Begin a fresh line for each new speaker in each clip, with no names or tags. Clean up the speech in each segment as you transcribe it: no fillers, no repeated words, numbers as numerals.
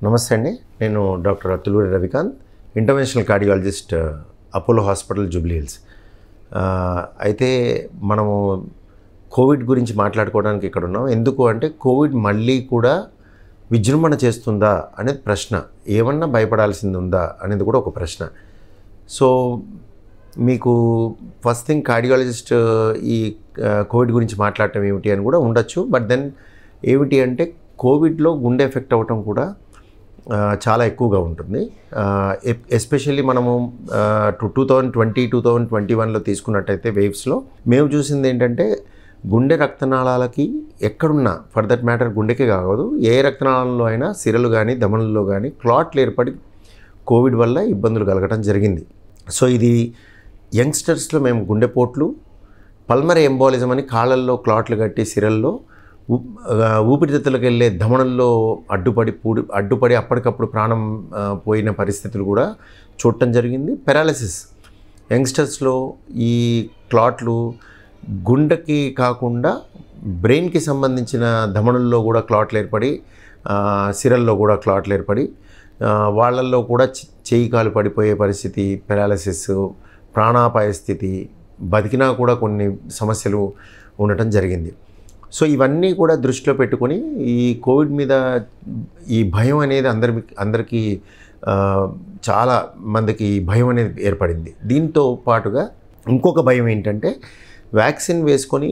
నమస్తే అండి. నేను doctor Attuluri Ravikanth, interventional cardiologist, Apollo hospital, Jubilee Hills. అయితే మనము కోవిడ్ గురించి మాట్లాడుకోవడానికి ఇక్కడ ఉన్నాం. ఎందుకు అంటే కోవిడ్ మళ్ళీ కూడా విజృంభణ చేస్తుందా అనేది ప్రశ్న. ఏమన్నా భయపడాల్సింది ఉందా అనేది కూడా ఒక ప్రశ్న. సో మీకు ఫస్ట్ థింగ్ కార్డియాలజిస్ట్ ఈ కోవిడ్ గురించి మాట్లాడటం ఏమిటి అని కూడా ఉండొచ్చు. బట్ దెన్ ఏమిటి అంటే కోవిడ్లో గుండె ఎఫెక్ట్ అవ్వటం కూడా చాలా ఎక్కువగా ఉంటుంది. ఎస్పెషల్లీ మనము 2021లో తీసుకున్నట్టయితే వేవ్స్లో మేము చూసింది ఏంటంటే గుండె రక్తనాళాలకి ఎక్కడున్నా, ఫర్ దట్ మ్యాటర్ గుండెకే కాదు ఏ రక్తనాళంలో అయినా సిరలు కానీ దమనుల్లో కానీ క్లాట్లు ఏర్పడి కోవిడ్ వల్ల ఇబ్బందులు కలగడం జరిగింది. సో ఇది యంగ్స్టర్స్లో మేము గుండెపోట్లు, పల్మరీ ఎంబాలిజం అని కాళ్ళల్లో క్లాట్లు కట్టి సిరల్లో ఊపిరితిత్తులకు వెళ్ళే ధమనుల్లో అడ్డుపడి అప్పటికప్పుడు ప్రాణం పోయిన పరిస్థితులు కూడా చూడటం జరిగింది. పెరాలసిస్ యంగ్స్టర్స్లో ఈ క్లాట్లు గుండెకి కాకుండా బ్రెయిన్కి సంబంధించిన ధమనుల్లో కూడా క్లాట్లు ఏర్పడి సిరల్లో కూడా క్లాట్లు ఏర్పడి వాళ్ళల్లో కూడా చేయి కాలు పడిపోయే పరిస్థితి, పెరాలసిస్, ప్రాణాపాయ స్థితి, బతికినా కూడా కొన్ని సమస్యలు ఉండటం జరిగింది. సో ఇవన్నీ కూడా దృష్టిలో పెట్టుకొని ఈ కోవిడ్ మీద ఈ భయం అనేది అందరికీ చాలా మందికి భయం అనేది ఏర్పడింది. దీంతో పాటుగా ఇంకొక భయం ఏంటంటే వ్యాక్సిన్ వేసుకొని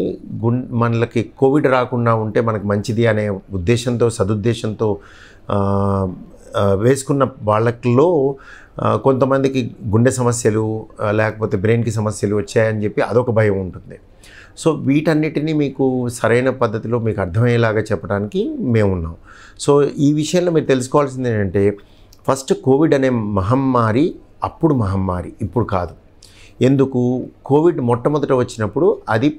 మనకి కోవిడ్ రాకుండా ఉంటే మనకు మంచిది అనే ఉద్దేశంతో, సదుద్దేశంతో వేసుకున్న వాళ్ళలో కొంతమందికి గుండె సమస్యలు లేకపోతే బ్రెయిన్కి సమస్యలు వచ్చాయని చెప్పి అదొక భయం ఉంటుంది. సో వీటన్నిటినీ మీకు సరైన పద్ధతిలో మీకు అర్థమయ్యేలాగా చెప్పడానికి మేమున్నాం. సో ఈ విషయంలో మీరు తెలుసుకోవాల్సింది ఏంటంటే ఫస్ట్ కోవిడ్ అనే మహమ్మారి అప్పుడు మహమ్మారి, ఇప్పుడు కాదు. ఎందుకు? కోవిడ్ మొట్టమొదట వచ్చినప్పుడు అది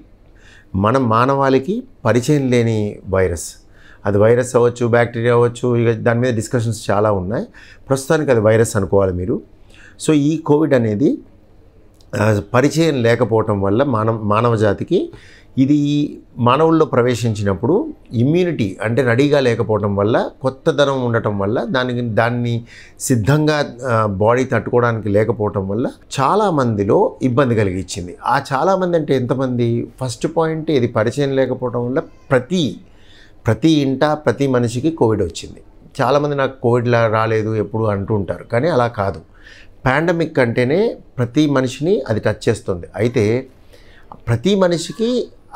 మన మానవాళికి పరిచయం లేని వైరస్. అది వైరస్ అవ్వచ్చు, బ్యాక్టీరియా అవ్వచ్చు, ఇక దాని మీద డిస్కషన్స్ చాలా ఉన్నాయి. ప్రస్తుతానికి అది వైరస్ అనుకోవాలి మీరు. సో ఈ కోవిడ్ అనేది పరిచయం లేకపోవటం వల్ల మానవ జాతికి ఇది మానవుల్లో ప్రవేశించినప్పుడు ఇమ్యూనిటీ అంటే రెడీగా లేకపోవడం వల్ల, కొత్తదనం ఉండటం వల్ల, దాన్ని సిద్ధంగా బాడీ తట్టుకోవడానికి లేకపోవటం వల్ల చాలామందిలో ఇబ్బంది కలిగించింది. ఆ చాలామంది అంటే ఎంతమంది? ఫస్ట్ పాయింట్, ఇది పరిచయం లేకపోవడం వల్ల ప్రతి ఇంట ప్రతి మనిషికి కోవిడ్ వచ్చింది. చాలామంది నాకు కోవిడ్ రాలేదు ఎప్పుడు అంటూ ఉంటారు, కానీ అలా కాదు. పాండమిక్ అంటేనే ప్రతి మనిషిని అది టచ్ చేస్తుంది. అయితే ప్రతి మనిషికి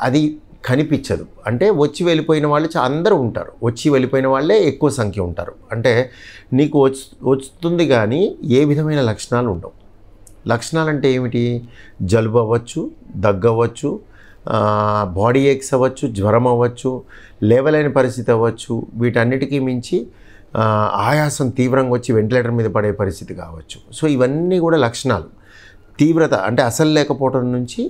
అది కనిపించదు. అంటే వచ్చి వెళ్ళిపోయిన వాళ్ళు అందరూ ఉంటారు, వచ్చి వెళ్ళిపోయిన వాళ్ళే ఎక్కువ సంఖ్య ఉంటారు. అంటే నీకు వస్తుంది కానీ ఏ విధమైన లక్షణాలు ఉండవు. లక్షణాలు అంటే ఏమిటి? జలుబు అవ్వచ్చు, దగ్గు అవ్వచ్చు, బాడీ ఏక్స్ అవ్వచ్చు, జ్వరం అవ్వచ్చు, లేవలేని పరిస్థితి అవ్వచ్చు, వీటన్నిటికీ మించి ఆయాసం తీవ్రంగా వచ్చి వెంటిలేటర్ మీద పడే పరిస్థితి కావచ్చు. సో ఇవన్నీ కూడా లక్షణాలు. తీవ్రత అంటే అసలు లేకపోవడం నుంచి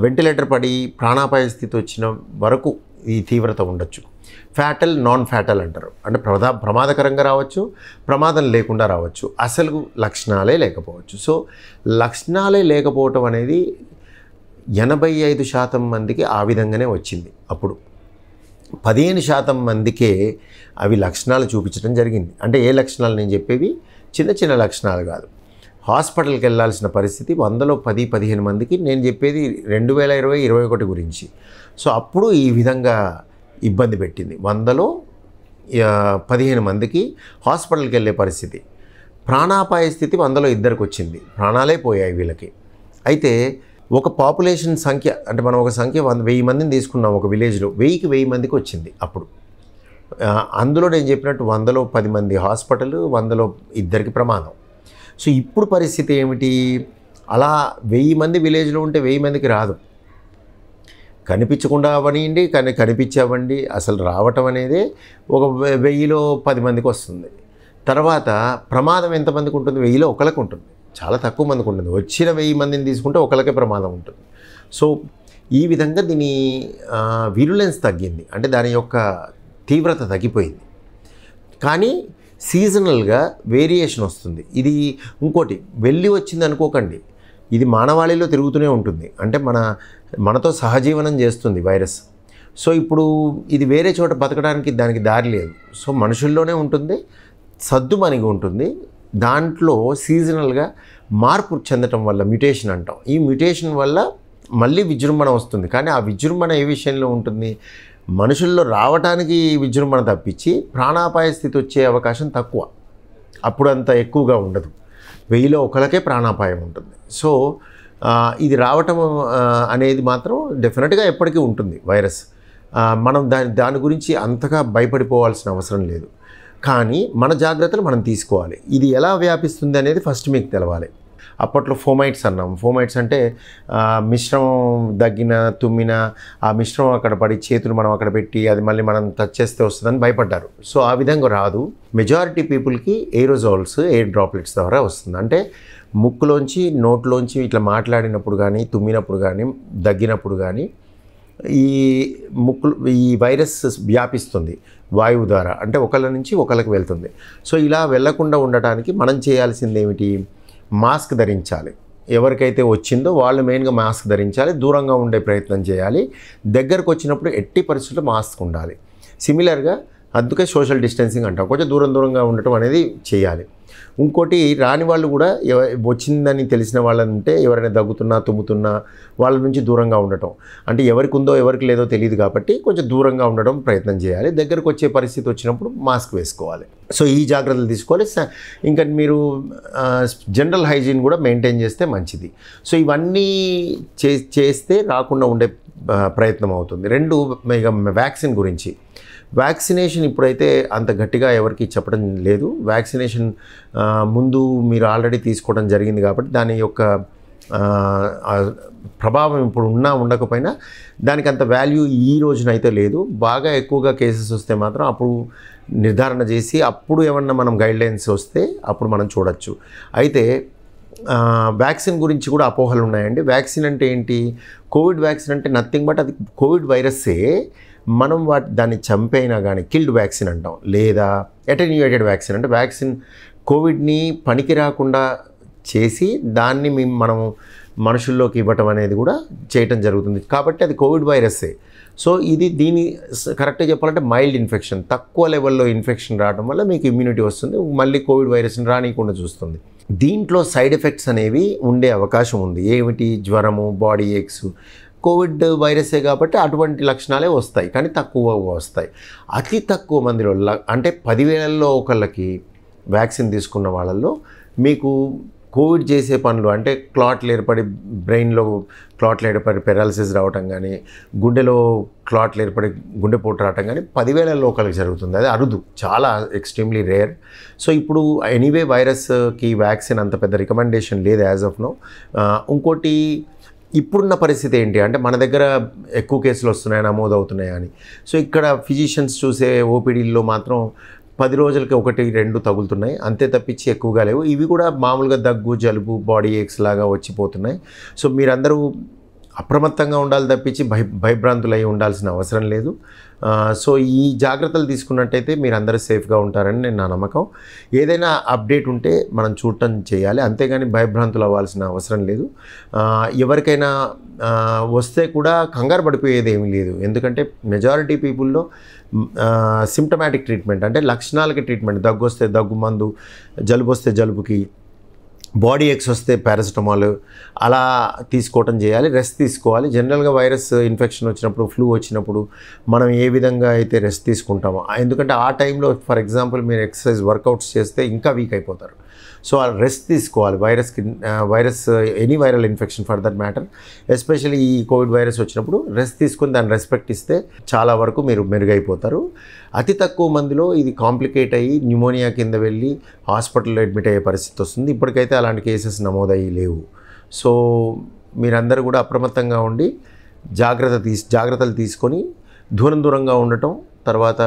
వెంటిలేటర్ పడి ప్రాణాపాయ స్థితి వచ్చిన వరకు ఈ తీవ్రత ఉండొచ్చు. ఫ్యాటల్, నాన్ ఫ్యాటల్ అంటారు. అంటే ప్రమాదకరంగా రావచ్చు, ప్రమాదం లేకుండా రావచ్చు, అసలు లక్షణాలే లేకపోవచ్చు. సో లక్షణాలే లేకపోవటం అనేది 85% మందికి ఆ విధంగానే వచ్చింది. అప్పుడు 15% మందికే అవి లక్షణాలు చూపించడం జరిగింది. అంటే ఏ లక్షణాలు నేను చెప్పేవి? చిన్న చిన్న లక్షణాలు కాదు. హాస్పిటల్కి వెళ్ళాల్సిన పరిస్థితి 100లో 10-15 మందికి. నేను చెప్పేది 2020-21 గురించి. సో అప్పుడు ఈ విధంగా ఇబ్బంది పెట్టింది. 100లో 15 మందికి హాస్పిటల్కి వెళ్ళే పరిస్థితి. ప్రాణాపాయ స్థితి 100లో 2కి వచ్చింది. ప్రాణాలే పోయాయి వీళ్ళకి. అయితే ఒక పాపులేషన్ సంఖ్య అంటే మనం ఒక సంఖ్య 1000 మందిని తీసుకున్నాం ఒక విలేజ్లో, 1000 మందికి వచ్చింది అప్పుడు. అందులో నేను చెప్పినట్టు 100లో 10 మంది హాస్పిటల్, 100లో 2కి ప్రమాదం. సో ఇప్పుడు పరిస్థితి ఏమిటి? అలా 1000 మంది విలేజ్లో ఉంటే 1000 మందికి రాదు. కనిపించకుండా అవనియండి, కానీ కనిపించవండి, అసలు రావటం అనేది ఒక 1000లో 10 మందికి వస్తుంది. తర్వాత ప్రమాదం ఎంతమందికి ఉంటుంది? 1000లో 1కి ఉంటుంది. చాలా తక్కువ మందికి ఉంటుంది. వచ్చిన 1000 మందిని తీసుకుంటే 1కే ప్రమాదం ఉంటుంది. సో ఈ విధంగా దీని విరులెన్స్ తగ్గింది, అంటే దాని యొక్క తీవ్రత తగ్గిపోయింది. కానీ సీజనల్గా వేరియేషన్ వస్తుంది. ఇది ఇంకోటి వెళ్ళి వచ్చింది అనుకోకండి, ఇది మానవాళిలో తిరుగుతూనే ఉంటుంది. అంటే మనతో సహజీవనం చేస్తుంది వైరస్. సో ఇప్పుడు ఇది వేరే చోట బతకడానికి దానికి దారి లేదు. సో మనుషుల్లోనే ఉంటుంది, సద్దుమణిగి ఉంటుంది. దాంట్లో సీజనల్గా మార్పు చెందటం వల్ల మ్యుటేషన్ అంటాం. ఈ మ్యుటేషన్ వల్ల మళ్ళీ విజృంభణ వస్తుంది. కానీ ఆ విజృంభణ ఏ విషయంలో ఉంటుంది? మనుషుల్లో రావడానికి విజృంభణ తప్పించి ప్రాణాపాయ స్థితి వచ్చే అవకాశం తక్కువ. అప్పుడు అంత ఎక్కువగా ఉండదు. 1000లో ఒకళ్ళకే ప్రాణాపాయం ఉంటుంది. సో ఇది రావటం అనేది మాత్రం డెఫినెట్గా ఎప్పటికీ ఉంటుంది వైరస్. మనం దాని గురించి అంతగా భయపడిపోవాల్సిన అవసరం లేదు. కానీ మన జాగ్రత్తలు మనం తీసుకోవాలి. ఇది ఎలా వ్యాపిస్తుంది అనేది ఫస్ట్ మీకు తెలవాలి. అప్పట్లో ఫోమైట్స్ అన్నాం. ఫోమైట్స్ అంటే మిశ్రమం దగ్గిన తుమ్మిన ఆ మిశ్రమం అక్కడ పడి చేతులు మనం అక్కడ పెట్టి అది మళ్ళీ మనం టచ్ చేస్తే వస్తుందని భయపడ్డారు. సో ఆ విధంగా రాదు. మెజారిటీ పీపుల్కి ఏరోజాల్స్, ఎయిర్ డ్రాప్లెట్స్ ద్వారా వస్తుంది. అంటే ముక్కులోంచి నోట్లోంచి ఇట్లా మాట్లాడినప్పుడు కానీ, తుమ్మినప్పుడు కానీ, దగ్గినప్పుడు కానీ ఈ వైరస్ వ్యాపిస్తుంది వాయువు ద్వారా. అంటే ఒకళ్ళ నుంచి ఒకళ్ళకి వెళ్తుంది. సో ఇలా వెళ్లకుండా ఉండటానికి మనం చేయాల్సింది ఏమిటి? మాస్క్ ధరించాలి. ఎవరికైతే వచ్చిందో వాళ్ళు మెయిన్గా మాస్క్ ధరించాలి. దూరంగా ఉండే ప్రయత్నం చేయాలి. దగ్గరకు వచ్చినప్పుడు ఎట్టి పరిస్థితుల్లో మాస్క్ ఉండాలి. సిమిలర్గా అందుకే సోషల్ డిస్టెన్సింగ్ అంటాం. కొంచెం దూరంగా ఉండటం అనేది చేయాలి. ఇంకోటి, రాని వాళ్ళు కూడా వచ్చిందని తెలిసిన వాళ్ళంటే ఎవరైనా దగ్గుతున్నా తుమ్ముతున్నా వాళ్ళ నుంచి దూరంగా ఉండటం. అంటే ఎవరికి ఉందో ఎవరికి లేదో తెలియదు కాబట్టి కొంచెం దూరంగా ఉండడం ప్రయత్నం చేయాలి. దగ్గరకు వచ్చే పరిస్థితి వచ్చినప్పుడు మాస్క్ వేసుకోవాలి. సో ఈ జాగ్రత్తలు తీసుకోవాలి. ఇంకా మీరు జనరల్ హైజీన్ కూడా మెయింటైన్ చేస్తే మంచిది. సో ఇవన్నీ చేస్తే రాకుండా ఉండే ప్రయత్నం అవుతుంది. 2 ఇక వ్యాక్సిన్ గురించి. వ్యాక్సినేషన్ ఇప్పుడైతే అంత గట్టిగా ఎవరికి చెప్పడం లేదు. వ్యాక్సినేషన్ ముందు మీరు ఆల్రెడీ తీసుకోవడం జరిగింది కాబట్టి దాని యొక్క ప్రభావం ఇప్పుడు ఉండకపోయినా దానికి అంత వాల్యూ ఈ రోజునైతే లేదు. బాగా ఎక్కువగా కేసెస్ వస్తే మాత్రం అప్పుడు నిర్ధారణ చేసి అప్పుడు ఏమన్నా మనం గైడ్లైన్స్ వస్తే అప్పుడు మనం చూడొచ్చు. అయితే వ్యాక్సిన్ గురించి కూడా అపోహలు ఉన్నాయండి. వ్యాక్సిన్ అంటే ఏంటి? కోవిడ్ వ్యాక్సిన్ అంటే నథింగ్ బట్ అది కోవిడ్ వైరస్సే. మనం దాన్ని చంపైనా కానీ కిల్డ్ వ్యాక్సిన్ అంటాం. లేదా అటెన్యూయేటెడ్ వ్యాక్సిన్ అంటే వ్యాక్సిన్ కోవిడ్ని పనికి రాకుండా చేసి దాన్ని మనం మనుషుల్లోకి ఇవ్వటం అనేది కూడా చేయటం జరుగుతుంది. కాబట్టి అది కోవిడ్ వైరస్సే. సో దీని కరెక్ట్గా చెప్పాలంటే మైల్డ్ ఇన్ఫెక్షన్, తక్కువ లెవెల్లో ఇన్ఫెక్షన్ రావడం వల్ల మీకు ఇమ్యూనిటీ వస్తుంది, మళ్ళీ కోవిడ్ వైరస్ని రానియకుండా చూస్తుంది. దీంట్లో సైడ్ ఎఫెక్ట్స్ అనేవి ఉండే అవకాశం ఉంది. ఏమిటి? జ్వరము, బాడీ ఏక్స్. కోవిడ్ వైరసే కాబట్టి అటువంటి లక్షణాలే వస్తాయి, కానీ తక్కువ వస్తాయి. అతి తక్కువ మందిలో అంటే 10,000లో ఒకళ్ళకి వ్యాక్సిన్ తీసుకున్న వాళ్ళల్లో మీకు కోవిడ్ చేసే పనులు అంటే క్లాట్లు ఏర్పడి బ్రెయిన్లో క్లాట్లు ఏర్పడి పెరాలసిస్ రావటం కానీ, గుండెలో క్లాట్లు ఏర్పడి గుండెపోటు రావటం కానీ 10,000లో ఒకళ్ళకి జరుగుతుంది. అది అరుదు, చాలా ఎక్స్ట్రీమ్లీ రేర్. సో ఇప్పుడు ఎనీవే వైరస్కి వ్యాక్సిన్ అంత పెద్ద రికమెండేషన్ లేదు యాజ్ ఆఫ్ నో. ఇంకోటి, ఇప్పుడున్న పరిస్థితి ఏంటి అంటే మన దగ్గర ఎక్కువ కేసులు వస్తున్నాయి, నమోదు అవుతున్నాయి అని. సో ఇక్కడ ఫిజిషియన్స్ చూసే ఓపీడీల్లో మాత్రం 10 రోజులకి 1-2 తగులుతున్నాయి, అంతే తప్పించి ఎక్కువగా లేవు. ఇవి కూడా మామూలుగా దగ్గు, జలుబు, బాడీ ఏక్స్ లాగా వచ్చిపోతున్నాయి. సో మీరందరూ అప్రమత్తంగా ఉండాలి తప్పించి భయభ్రాంతులు అయి ఉండాల్సిన అవసరం లేదు. సో ఈ జాగ్రత్తలు తీసుకున్నట్టయితే మీరందరూ సేఫ్గా ఉంటారని నా నమ్మకం. ఏదైనా అప్డేట్ ఉంటే మనం చూడటం చేయాలి, అంతేగాని భయభ్రాంతులు అవ్వాల్సిన అవసరం లేదు. ఎవరికైనా వస్తే కూడా కంగారు పడిపోయేది ఏమీ లేదు. ఎందుకంటే మెజారిటీ పీపుల్లో సిమ్టమాటిక్ ట్రీట్మెంట్ అంటే లక్షణాలకి ట్రీట్మెంట్, దగ్గు వస్తే దగ్గు మందు, జలుబు వస్తే జలుబుకి, బాడీ ఏక్స్ వస్తే పారాసిటమాల్ అలా తీసుకోవటం చేయాలి. రెస్ట్ తీసుకోవాలి. జనరల్గా వైరస్ ఇన్ఫెక్షన్ వచ్చినప్పుడు, ఫ్లూ వచ్చినప్పుడు మనం ఏ విధంగా అయితే రెస్ట్ తీసుకుంటామో, ఎందుకంటే ఆ టైంలో ఫర్ ఎగ్జాంపుల్ మీరు ఎక్సర్సైజ్ వర్కౌట్స్ చేస్తే ఇంకా వీక్ అయిపోతారు. సో ఆ రెస్ట్ తీసుకోవాలి. Virus any viral infection for that matter, especially ఈ కోవిడ్ వైరస్ వచ్చినప్పుడు రెస్ట్ తీసుకొని దాన్ని రెస్పెక్ట్ ఇస్తే చాలా వరకు మీరు మెరుగైపోతారు. అతి తక్కువ మందిలో ఇది కాంప్లికేట్ అయ్యి న్యూమోనియా కింద వెళ్ళి హాస్పిటల్లో అడ్మిట్ అయ్యే పరిస్థితి వస్తుంది. ఇప్పటికైతే అలాంటి కేసెస్ నమోదయ్యి లేవు. సో మీరందరూ కూడా అప్రమత్తంగా ఉండి జాగ్రత్తలు తీసుకొని దూరంగా ఉండటం, తర్వాత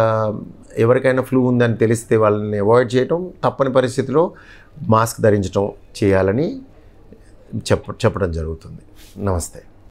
ఎవరికైనా ఫ్లూ ఉందని తెలిస్తే వాళ్ళని అవాయిడ్ చేయటం, తప్పని పరిస్థితిలో మాస్క్ ధరించడం చేయాలని చెప్పడం జరుగుతుంది. నమస్తే.